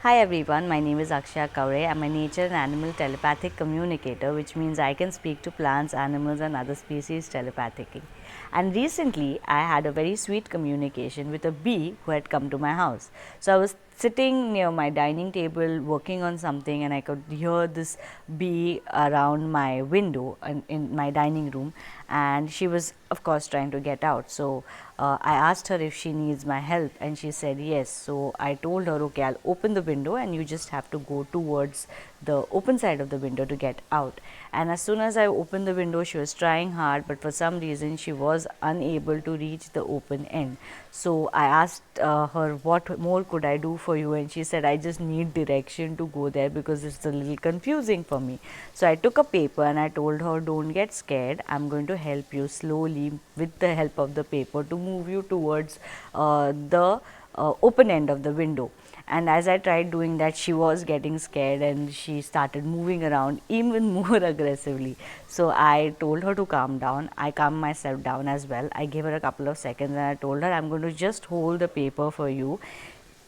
Hi everyone, my name is Akshaya Kaure. I'm a nature and animal telepathic communicator, which means I can speak to plants, animals and other species telepathically. And recently, I had a very sweet communication with a bee who had come to my house. So I was sitting near my dining table working on something, and I could hear this bee around my window in my dining room, and she was of course trying to get out. So I asked her if she needs my help, and she said yes. So I told her, okay, I'll open the window and you just have to go towards the open side of the window to get out. And as soon as I opened the window, she was trying hard, but for some reason she was unable to reach the open end. So I asked her, what more could I do for you? And she said, I just need direction to go there because it's a little confusing for me. So I took a paper and I told her, don't get scared, I'm going to help you slowly with the help of the paper to move you towards the open end of the window. And as I tried doing that, she was getting scared and she started moving around even more aggressively. So I told her to calm down. I calmed myself down as well. I gave her a couple of seconds and I told her, I'm going to just hold the paper for you.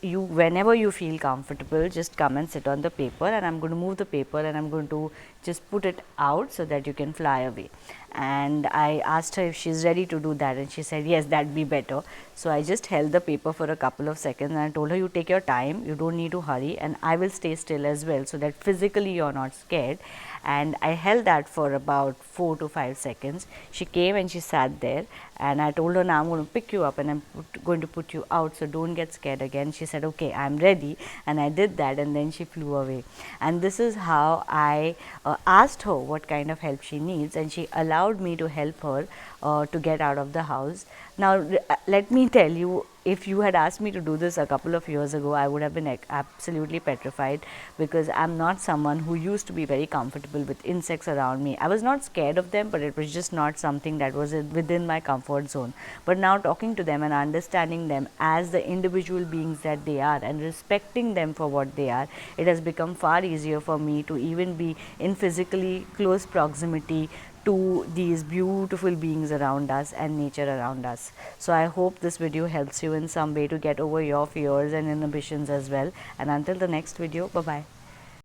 You, whenever you feel comfortable, just come and sit on the paper, and I'm going to move the paper and I'm going to just put it out so that you can fly away. And I asked her if she's ready to do that, and she said yes, that'd be better. So I just held the paper for a couple of seconds and I told her, you take your time, you don't need to hurry, and I will stay still as well so that physically you're not scared. And I held that for about 4 to 5 seconds. She came and she sat there, and I told her, now I'm going to pick you up and I'm going to put you out, so don't get scared again. She said, okay, I'm ready, and I did that, and then she flew away. And this is how I asked her what kind of help she needs, and she allowed me to help her to get out of the house. Now let me tell you, if you had asked me to do this a couple of years ago, I would have been absolutely petrified, because I'm not someone who used to be very comfortable with insects around me. I was not scared of them, but it was just not something that was within my comfort zone. But now talking to them and understanding them as the individual beings that they are and respecting them for what they are, it has become far easier for me to even be in physically close proximity to these beautiful beings around us and nature around us. So I hope this video helps you in some way to get over your fears and inhibitions as well. And until the next video, bye bye.